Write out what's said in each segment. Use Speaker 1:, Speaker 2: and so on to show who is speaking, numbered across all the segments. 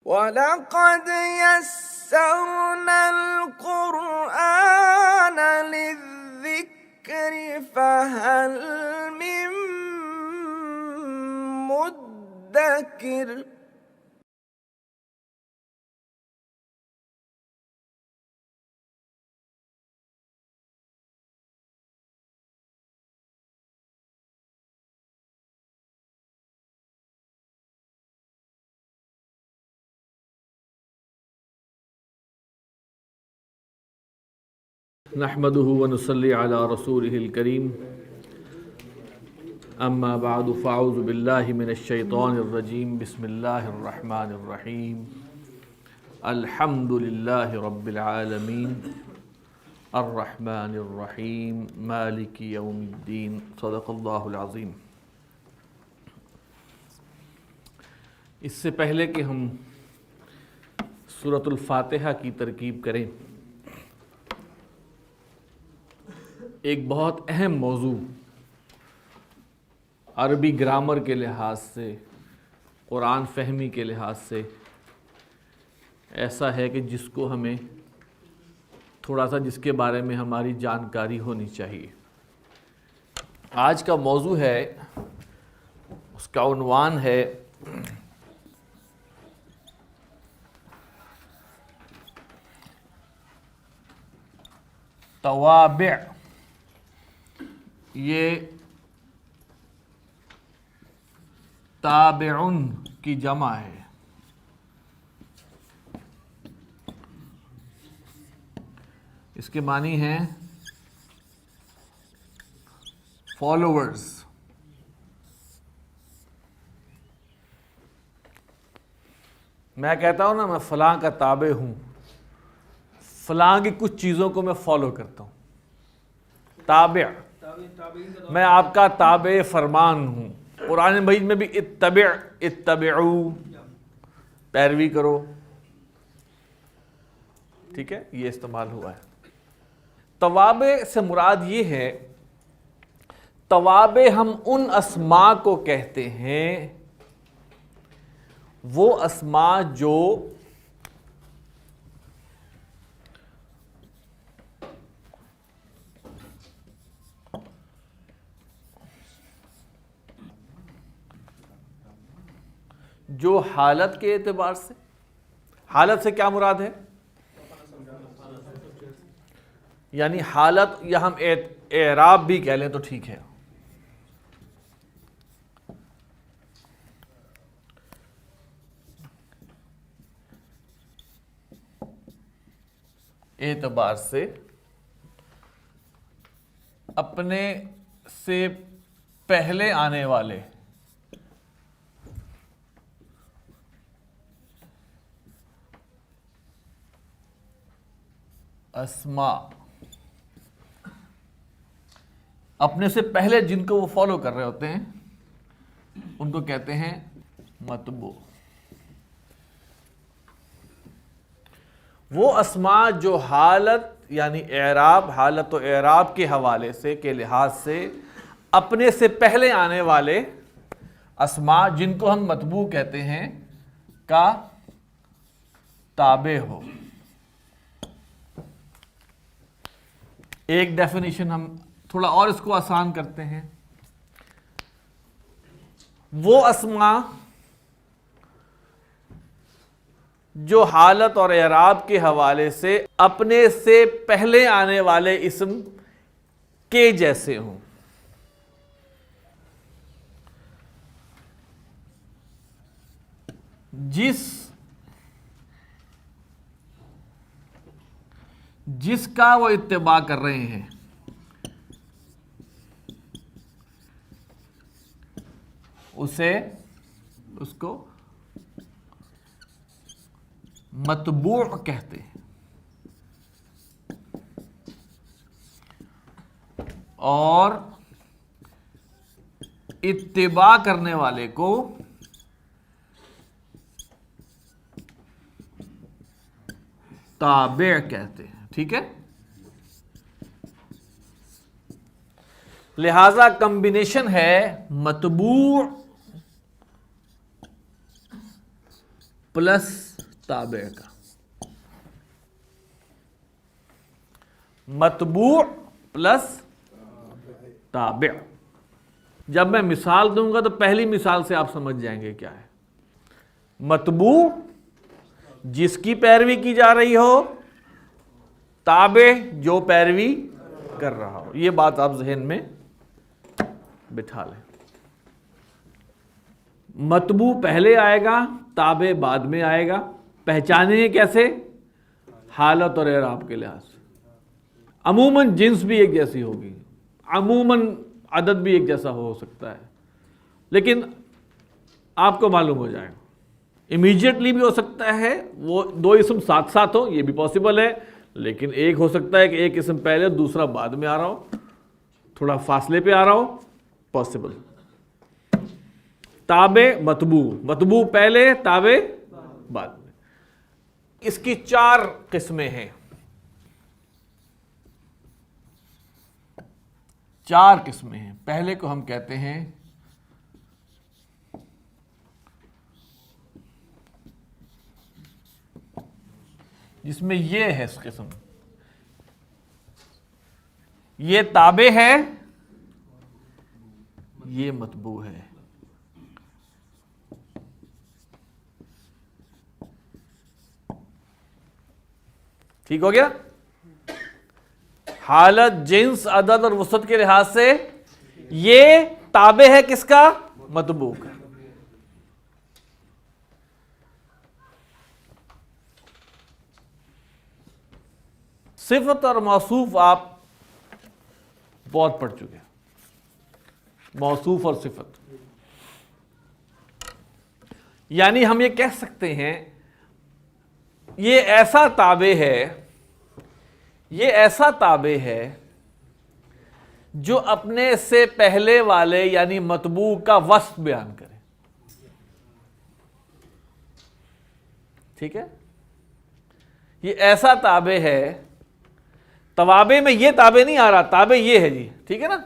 Speaker 1: वलक़द यस्सरनल क़ुरआन लिज़्ज़िक्रि फ़हल मिन मुद्दकिर।
Speaker 2: नहमदुहु व नुसल्ली अला रसूलिहिल करीम अम्मा बअदु फ़अऊज़ु बिल्लाहि मिनश शैतानिर रजीम बिस्मिल्लाहिर रहमानिर रहीम अल्हम्दुलिल्लाहि रब्बिल आलमीन अर्रहमानिर रहीम मालिकि यौमिद्दीन सदक़ल्लाहुल अज़ीम। इससे पहले कि हम सूरतुल फ़ातिहा की तरकीब करें, एक बहुत अहम मौजू अरबी ग्रामर के लिहाज से, कुरान फहमी के लिहाज से ऐसा है कि जिसको हमें थोड़ा सा जिसके बारे में हमारी जानकारी होनी चाहिए। आज का मौजू है, उसका उन्वान है तवाबे। ये ताबिउन की जमा है। इसके मानी हैं फॉलोवर्स। मैं कहता हूं ना, मैं फलां का ताबे हूं, फलां की कुछ चीज़ों को मैं फॉलो करता हूं। ताबे, मैं आपका ताबे फरमान हूं। कुरान मजीद में भी इत्तबिउ, पैरवी करो, ठीक है, ये इस्तेमाल हुआ है। तवाबे से मुराद ये है, तवाबे हम उन अस्मा को कहते हैं, वो अस्मा जो हालत के एतबार से, हालत से क्या मुराद है, यानी हालत या हम एराब भी कह लें तो ठीक है। एतबार से अपने से पहले आने वाले अस्मा, अपने से पहले जिनको वो फॉलो कर रहे होते हैं उनको कहते हैं मतबू। वो अस्मा जो हालत यानी एराब, हालत और एराब के हवाले से, के लिहाज से अपने से पहले आने वाले अस्मा, जिनको हम मतबू कहते हैं, का ताबे हो। एक डेफिनेशन हम थोड़ा और इसको आसान करते हैं। वो अस्मा जो हालत और एराब के हवाले से अपने से पहले आने वाले इस्म के जैसे हों। जिसका वो इत्तिबा कर रहे हैं, उसको मतबू कहते हैं, और इत्तिबा करने वाले को ताबे कहते हैं। ठीक है, लिहाजा कॉम्बिनेशन है मतबू प्लस ताबे का, मतबू प्लस ताबे। जब मैं मिसाल दूंगा तो पहली मिसाल से आप समझ जाएंगे क्या है। मतबू जिसकी पैरवी की जा रही हो, ताबे जो पैरवी कर रहा हो। ये बात आप जहन में बिठा लें। मतबू पहले आएगा, ताबे बाद में आएगा। पहचानेंगे कैसे? हालत और एराब के लिहाज से। अमूमन जिन्स भी एक जैसी होगी, अमूमन अदद भी एक जैसा हो सकता है, लेकिन आपको मालूम हो जाएगा। इमीडिएटली भी हो सकता है, वो दो इसम साथ साथ हो, ये भी पॉसिबल है, लेकिन एक हो सकता है कि एक इसम पहले दूसरा बाद में आ रहा हो, थोड़ा फासले पे आ रहा हो, पॉसिबल। ताबे मतबू, मतबू पहले, ताबे बाद में। इसकी 4 किस्में हैं, 4 किस्में हैं। पहले को हम कहते हैं जिसमें ये है इस किस्म, ये ताबे है, ये मतबू है। ठीक हो गया? हालत, जिन्स, अदद और वसत के लिहाज से ये ताबे है किसका? मतबू का। सिफत और मौसूफ आप बहुत पढ़ चुके हैं, मौसूफ और सिफत। यानी हम ये कह सकते हैं ये ऐसा ताबे है, ये ऐसा ताबे है जो अपने से पहले वाले यानी मतबू का वस्फ बयान करे। ठीक है? ये ऐसा ताबे है, तवाबे में ये ताबे नहीं आ रहा, ताबे ये है जी। ठीक है ना?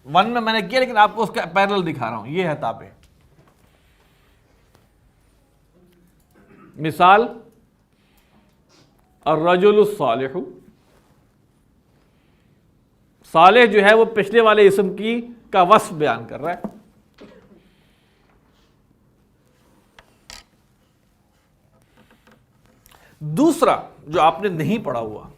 Speaker 2: 1 में मैंने किया, लेकिन आपको उसका पैरेलल दिखा रहा हूं। ये है ताबे। मिसाल, अर्रजुलु सालिहु, सालेह जो है वो पिछले वाले इस्म की का वस्फ बयान कर रहा है। दूसरा जो आपने नहीं पढ़ा हुआ,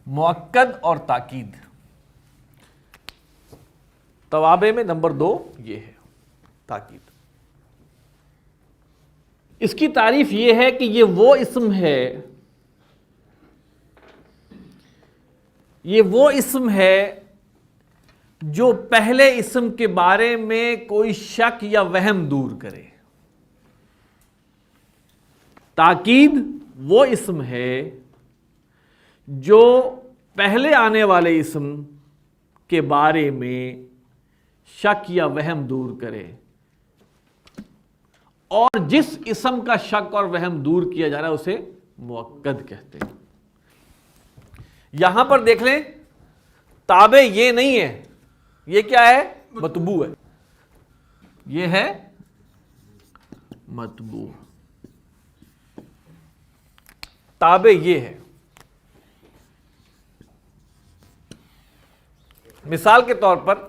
Speaker 2: मुअक्कद और ताकीद। तवाबे में नंबर 2 ये है ताकीद। इसकी तारीफ ये है कि ये वो इस्म है, ये वो इस्म है जो पहले इस्म के बारे में कोई शक या वहम दूर करे। ताकीद वो इस्म है जो पहले आने वाले इस्म के बारे में शक या वहम दूर करे, और जिस इस्म का शक और वहम दूर किया जा रहा है उसे मुअक्कद कहते हैं। यहां पर देख लें, ताबे ये नहीं है, ये क्या है? मतबू है। ये है मतबू, ताबे ये है। मिसाल के तौर पर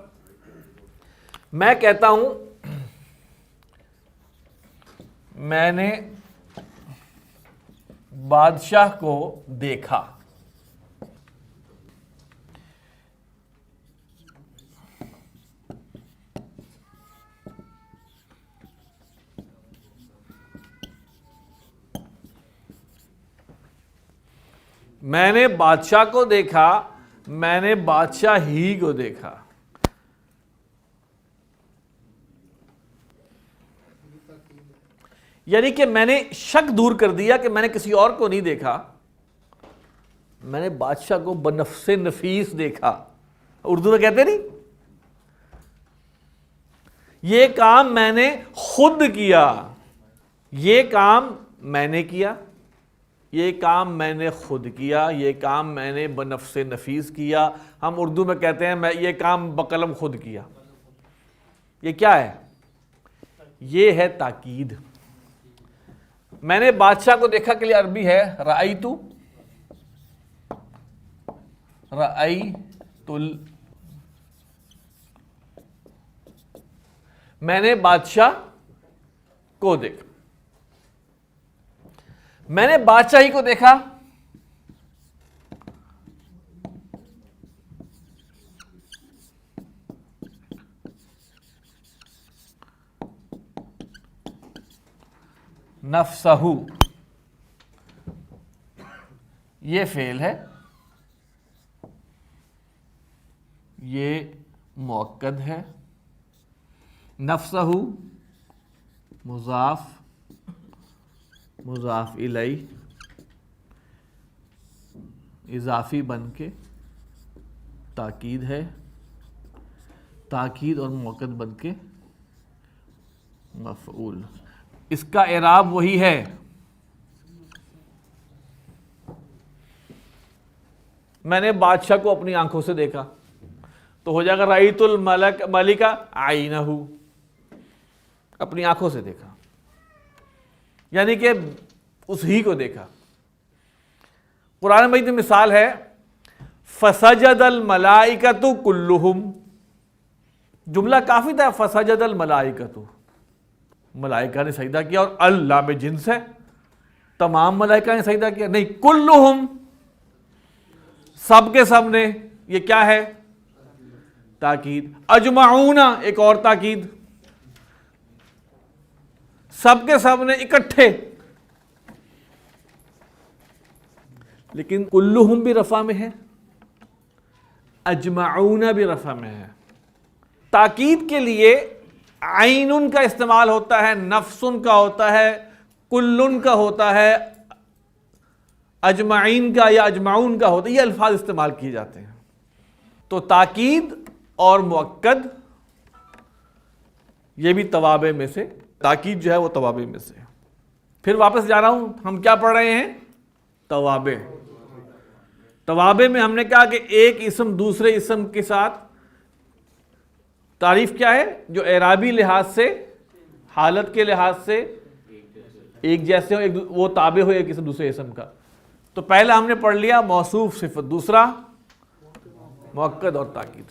Speaker 2: मैं कहता हूं मैंने बादशाह को देखा। मैंने बादशाह को देखा, मैंने बादशाह ही को देखा। यानी कि मैंने शक दूर कर दिया कि मैंने किसी और को नहीं देखा, मैंने बादशाह को बनफ्से नफीस देखा। उर्दू में कहते नहीं, ये काम मैंने खुद किया, ये काम मैंने किया, ये काम मैंने खुद किया, ये काम मैंने बनफ्से नफीस किया। हम उर्दू में कहते हैं मैं ये काम बकलम खुद किया। ये क्या है? ये है ताकीद। मैंने बादशाह को देखा के लिए अरबी है रअयतु, रअयतुल, मैंने बादशाह को देखा, मैंने बादशाही को देखा। नफ्सहू, ये फेल है, ये मुअक्कद है। नफ्सहू मुजाफ, मुजाफ इलैह, इजाफी बन के ताकीद है, ताकीद और मुअक्कद बन के मफ़ऊल। इसका एराब वही है, मैंने बादशाह को अपनी आंखों से देखा, तो हो जाएगा रईतुल मलक मलिका आइनहू, अपनी आंखों से देखा, यानी कि उसी को देखा। कुरान मजीद में मिसाल है फसजदल मलाइकतु कुल्लुहुम, जुमला काफी था, फसजदल मलाइकतु, मलाइका ने सजदा किया, और अल्लाह में जिन्स है, तमाम मलाइका ने सजदा किया, नहीं कुल्लुहुम, सब के सब ने। ये क्या है? ताकीद। अजमाऊना, एक और ताकीद, सब के सब ने इकट्ठे। लेकिन कुल्लुहुम भी रफा में है, अजमाऊना भी रफा में है। ताकीद के लिए आइनुन का इस्तेमाल होता है, नफ्सुन का होता है, कुल्लुन का होता है, अजमाइन का या अजमाउन का होता है, ये अल्फाज इस्तेमाल किए जाते हैं। तो ताकीद और मुअक्कद ये भी तवाबे में से, ताकीद जो है वो तवाबे में से। फिर वापस जा रहा हूं, हम क्या पढ़ रहे हैं? तवाबे। तवाबे में हमने कहा कि एक इस्म दूसरे इस्म के साथ तारीफ क्या है? जो एराबी लिहाज से, हालत के लिहाज से एक जैसे हो, एक वो ताबे हो एक इस्म दूसरे इस्म का। तो पहला हमने पढ़ लिया मौसूफ सिफत, दूसरा मुअक्कद और ताकीद।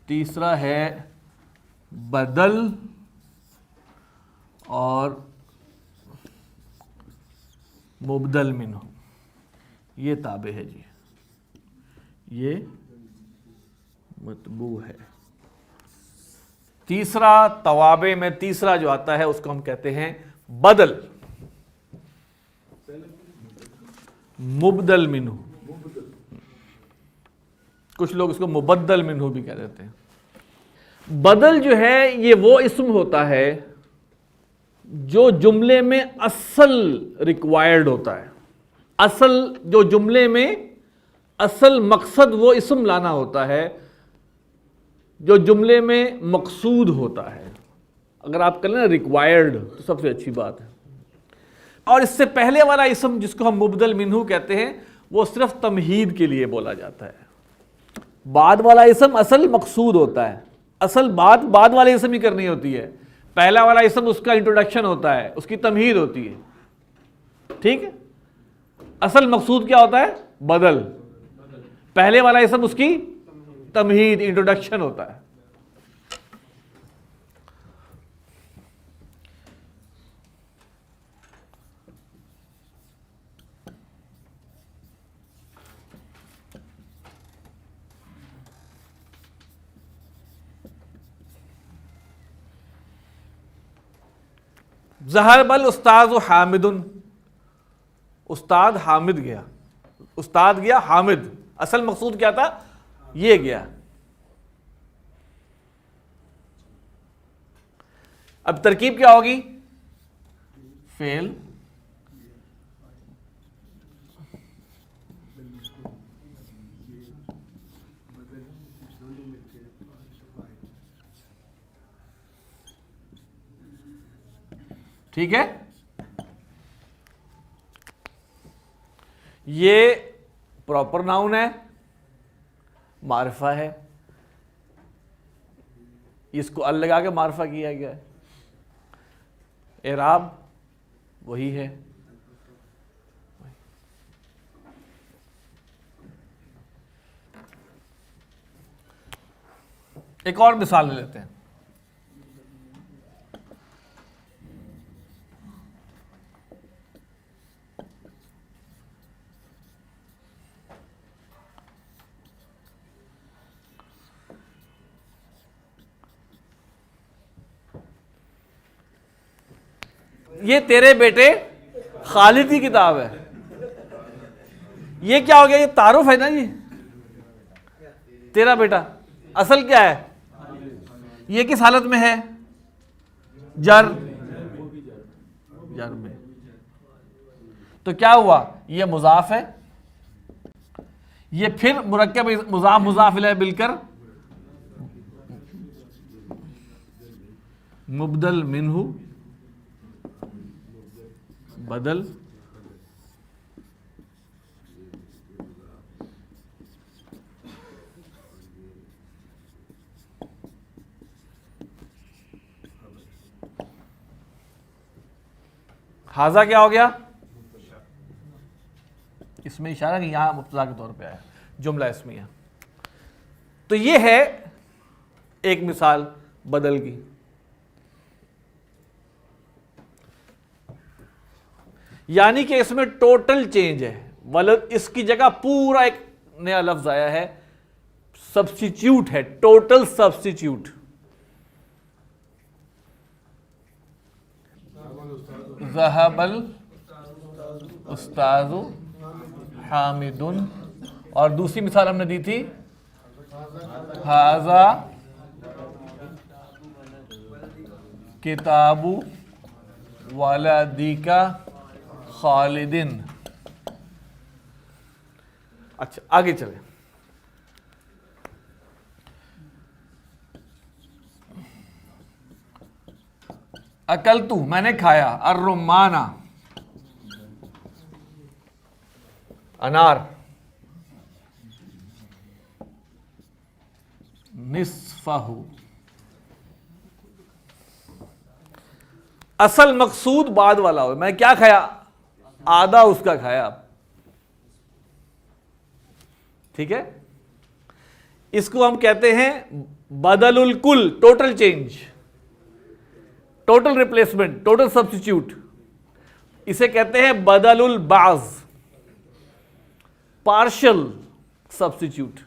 Speaker 2: तीसरा है बदल और मुबदल मिन्हु, ये ताबे है जी, ये मतबू है। तीसरा तवाबे में तीसरा जो आता है उसको हम कहते हैं बदल, मुबदल मिन्हु, कुछ लोग इसको मुबद्दल मिन्हु भी कह देते हैं। बदल जो है ये वो इस्म होता है जो जुमले में असल रिक्वायर्ड होता है। असल जो जुमले में असल मकसद वो इस्म लाना होता है जो जुमले में मकसूद होता है। अगर आप करें ना रिक्वायर्ड तो सबसे अच्छी बात है। और इससे पहले वाला इस्म जिसको हम मुबदल मिन्हु कहते हैं वो सिर्फ तमहीद के लिए बोला जाता है। बाद वाला इस्म असल मकसूद होता है, असल बात बाद वाले इस्म ही करनी होती है। पहला वाला इस्म उसका इंट्रोडक्शन होता है, उसकी तमहीद होती है, ठीक है। असल मकसूद क्या होता है? बदल। पहले वाला इस्म उसकी तमहीद, इंट्रोडक्शन होता है। ज़हरबल उस्ताद हामिदुन, उस्ताद हामिद गया, उस्ताद गया हामिद, असल मकसूद क्या था? ये गया। अब तरकीब क्या होगी? फेल ठीक है, ये प्रॉपर नाउन है, मारिफा है, इसको अल लगा के मारिफा किया गया है, एराब वही है। एक और मिसाल ले लेते हैं। ये तेरे बेटे खालिद की किताब है। ये क्या हो गया, ये तारुफ है ना जी, तेरा बेटा। असल क्या है, ये किस हालत में है, जर में। तो क्या हुआ, ये मुजाफ है, ये फिर मुरक्कब मुजाफ मुजाफ इलैह मिलकर मुबदल मिन्हु बदल हाजा क्या हो गया, इसमें इशारा कि यहां मुब्तदा के तौर पे आया, जुमला इस्मिया। तो ये है एक मिसाल बदल की। यानी कि इसमें टोटल चेंज है, वलद इसकी जगह पूरा एक नया लफ्ज आया है, सब्स्टिट्यूट है, टोटल सब्स्टिट्यूट। ज़हबल उस्ताज़ु हामिदुन, और दूसरी मिसाल हमने दी थी हाज़ा किताबु वालादिका खालिदिन। अच्छा आगे चले। अकलतु मैंने खाया, अर्रुमाना अनार, निस्फहु। असल मकसूद बाद वाला हो, मैं क्या खाया, आधा उसका खाया। ठीक है, इसको हम कहते हैं बदलुल कुल, total change, total replacement, total substitute. इसे कहते हैं बदलुल बाज, पार्शियल सब्स्टिट्यूट।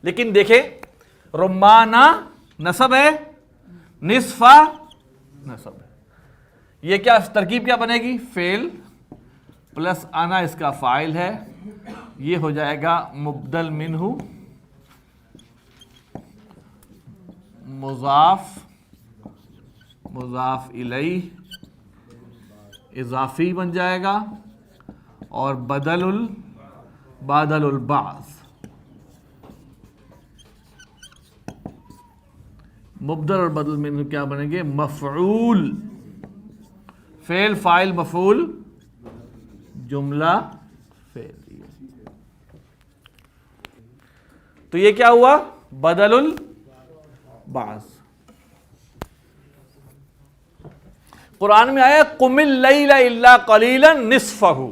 Speaker 2: लेकिन देखें रुमाना नसब है, निस्फा नसब है, ये क्या तरकीब क्या बनेगी, फेल प्लस आना इसका फाइल है, ये हो जाएगा मुबदल मिन्हु मुजाफ मुजाफ इलैह, इजाफी बन जाएगा, और बदलुल बाज, मुबदल और बदल मिन्हु क्या बनेंगे, मफऊल, फेल फाइल मफऊल, जुमला फेल। तो ये क्या हुआ, बदलुल बाज। कुरान में आया कुमिल लैला इल्ला कलीलन निस्फहु,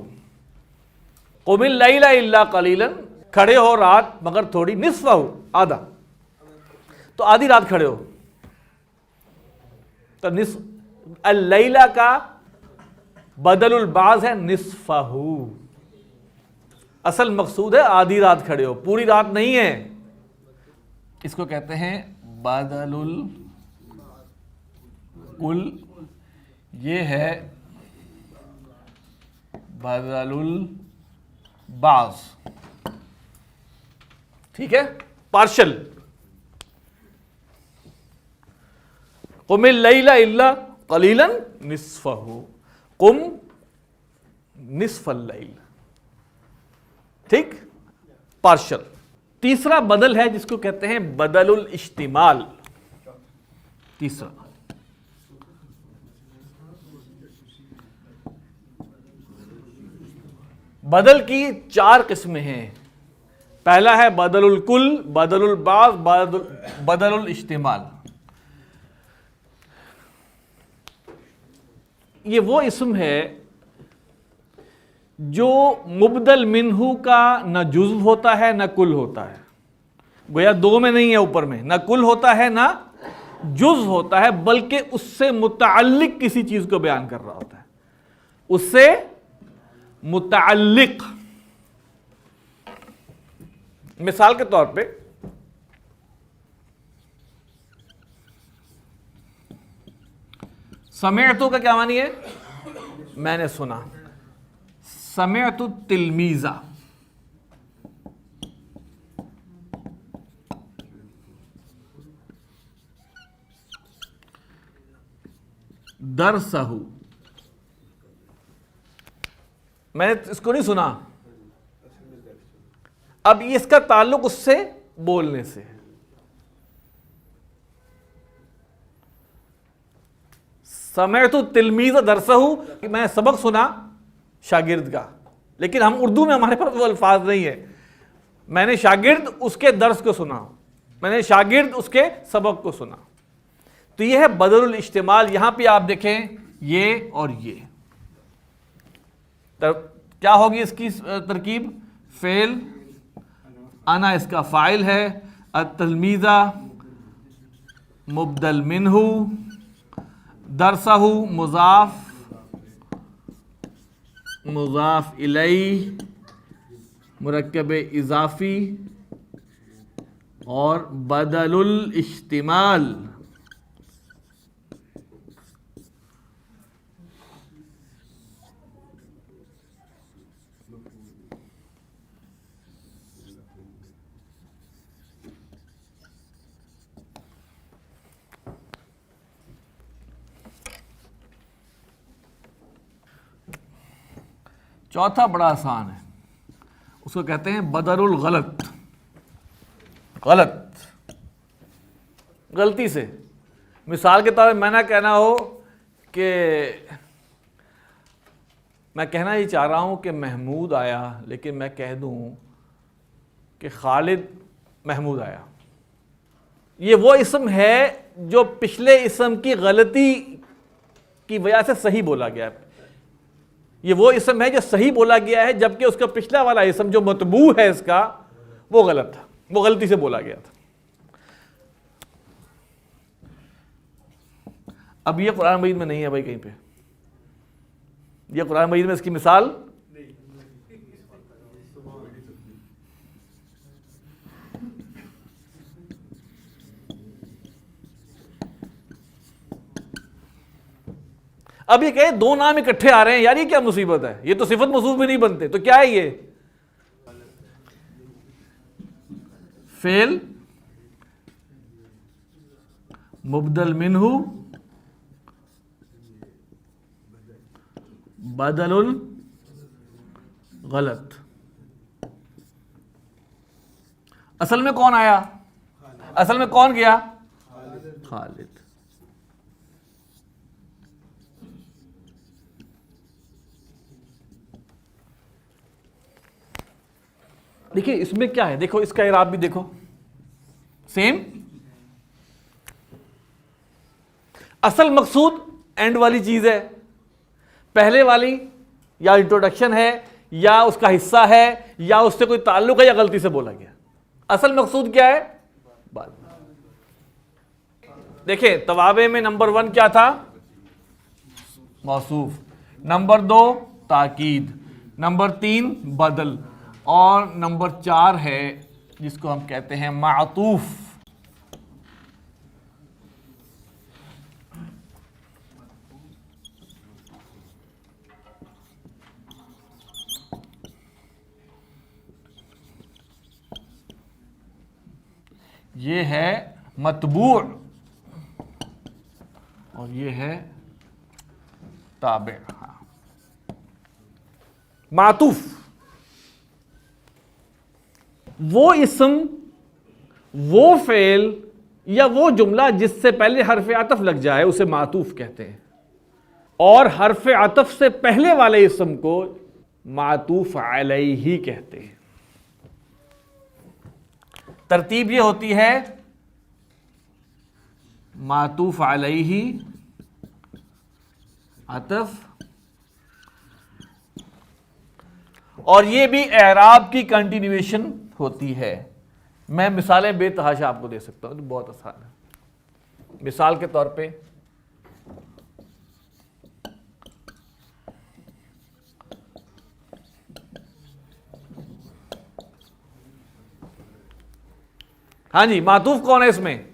Speaker 2: कुमिल लैला इल्ला कलीलन, खड़े हो रात मगर थोड़ी, निस्फहु आधा, तो आधी रात खड़े हो। तो लैला का बदलुल बाज है निस्फहु, असल मकसूद है आधी रात खड़े हो, पूरी रात नहीं है। इसको कहते हैं बदलुल कुल, ये है बदलुल बाज। ठीक है, पार्शल। कुमिल लैला इल्ला कलीलन निस्फहु, कुम निस्फल लैल। ठीक, पार्शल। तीसरा बदल है जिसको कहते हैं बदलुल इश्तिमाल। तीसरा बदल की 4 किस्में हैं। पहला है बदलुल कुल, बदलुल बाज़, बदलुल इस्तेमाल। ये वो इस्म है जो मुबदल मिन्हू का न जुज़्व होता है न कुल होता है, गोया दो में नहीं है, ऊपर में ना कुल होता है ना जुज़्व होता है, बल्कि उससे मुतअल्लिक किसी चीज को बयान कर रहा होता है, उससे मुतअल्लिक। मिसाल के तौर पे समिअतु का क्या मानी है? मैंने सुना। समिअतु तिलमीज़ा, दरसहु, मैंने इसको नहीं सुना। अब इसका ताल्लुक उससे बोलने से है। समिअतु तिलमीज़ दरसहु, मैं सबक सुना शागिर्द का, लेकिन हम उर्दू में हमारे पास वो अल्फाज नहीं है। मैंने शागिर्द उसके दर्स को सुना, मैंने शागिर्द उसके सबक को सुना। तो ये है बदलुल इस्तेमाल। यहां पे आप देखें ये और ये क्या होगी इसकी तरकीब? फेल, अना इसका फाइल है, अतलमीज़ा मुबदल मिन्हू, दरसहु मुज़ाफ मुज़ाफ इलैह, मुरक्कब इज़ाफ़ी और बदलुल इस्तेमाल। चौथा बड़ा आसान है, उसको कहते हैं बदलुल गलत। गलत, गलती से। मिसाल के तौर पर मैं ना कहना हो कि मैं कहना ये चाह रहा हूं कि महमूद आया, लेकिन मैं कह दूं कि खालिद महमूद आया। ये वो इस्म है जो पिछले इस्म की गलती की वजह से सही बोला गया है। ये वो इस्म है जो सही बोला गया है, जबकि उसका पिछला वाला इस्म जो मतबू है इसका, वो गलत था, वो गलती से बोला गया था। अब ये कुरान मजीद में नहीं है भाई कहीं पे, ये कुरान मजीद में इसकी मिसाल अब ये कहे दो नाम इकट्ठे आ रहे हैं, यार ये क्या मुसीबत है, ये तो सिफत मौसूफ भी नहीं बनते, तो क्या है ये? फेल मुबदल मिन्हू बदलुल गलत। असल में कौन आया? असल में कौन गया? खालिद। देखिए इसमें क्या है, देखो इसका इराब भी देखो, सेम। असल मकसूद एंड वाली चीज है, पहले वाली या इंट्रोडक्शन है या उसका हिस्सा है या उससे कोई ताल्लुक है या गलती से बोला गया। असल मकसूद क्या है? बात। देखिए तवाबे में नंबर 1 क्या था? मौसूफ। नंबर 2 ताकीद। नंबर 3 बदल। और नंबर 4 है जिसको हम कहते हैं मातूफ। ये है मतबू और ये है ताबे। मातूफ वो इस्म, वो फेल या वो जुमला जिससे पहले हर्फ अतफ लग जाए उसे मातूफ कहते हैं। और हर्फ अतफ से पहले वाले इस्म को मातूफ अलैहि कहते हैं। तरतीब ये होती है मातूफ अलैहि, अतफ, और ये भी एराब की कंटिन्यूएशन होती है। मैं मिसालें बेतहाशा आपको दे सकता हूं, तो बहुत आसान है। मिसाल के तौर पे हाँ जी, मातूफ कौन है इसमें?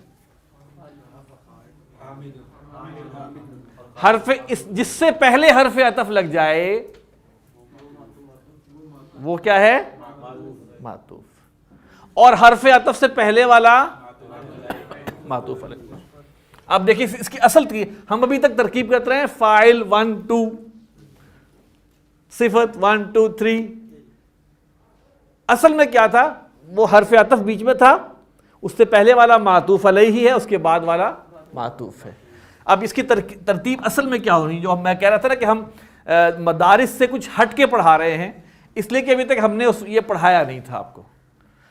Speaker 2: जिससे पहले हर्फ अतफ लग जाए वो क्या है? मातूफ। और हर्फ अतफ से पहले वाला मातूफ अलैहि। अब देखिए इसकी असल हम अभी तक तरकीब करते रहे हैं, फाइल 1 2, सिफत 1 2 3। असल में क्या था? वो हर्फ अतफ बीच में था, उससे पहले वाला मातूफ अलैहि है, उसके बाद वाला मातूफ है। अब इसकी तरतीब असल में क्या होनी, जो मैं कह रहा था ना कि हम मदारिस से कुछ हट के पढ़ा रहे हैं, इसलिए कि अभी तक हमने ये पढ़ाया नहीं था आपको,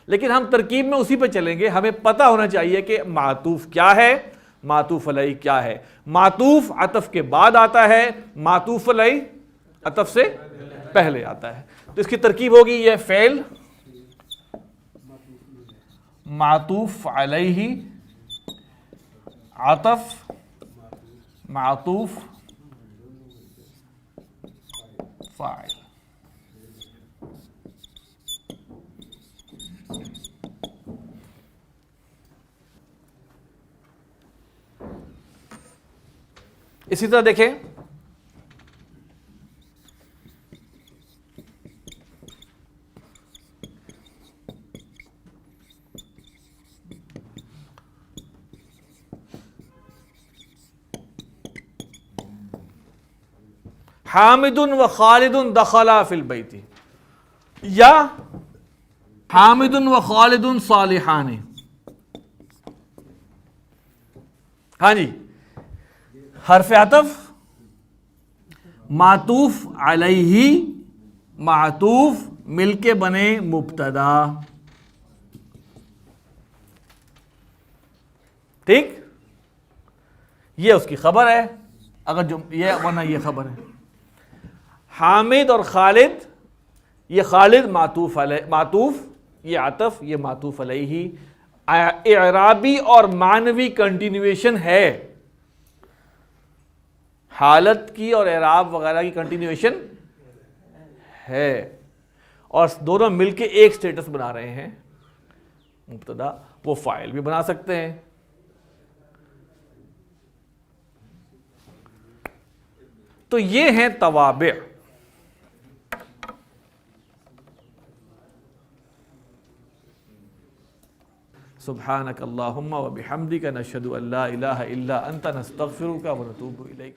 Speaker 2: लेकिन हम तरकीब में उसी पे चलेंगे। हमें पता होना चाहिए कि मातूफ क्या है, मातूफ अलैहि क्या है। मातूफ अतफ के बाद आता है, मातूफ अलैहि अतफ से पहले आता है। तो इसकी तरकीब होगी ये फेल मातूफ अलैहि, आतफ, मातूफ, फाइल। इसी तरह देखें, हामिदुन व खालिदुन दखला फिल बैती, या हामिदुन व खालिदुन सालिहानी। हाँ जी, हर्फ अतफ, मातूफ अलैहि, मातूफ, मिलके बने मुब्तदा। ठीक, ये उसकी खबर है, अगर जो ये वरना ये खबर है। हामिद और खालिद, ये खालिद मातूफ अलैहि, मातूफ, ये आतफ, ये मातूफ अलैहि। इराबी और मानवी कंटिन्यूएशन है, हालत की और एराब वगैरह की कंटिन्यूएशन है, और दोनों मिलके एक स्टेटस बना रहे हैं मुब्तदा। वो फाइल भी बना सकते हैं। तो ये हैं तवाबे। सुब्हानक अल्लाहुम्मा व बिहम्दिका नशहदु अल्ला इलाहा इल्ला अंता नस्तगफिरुका व नतूबु इलैक।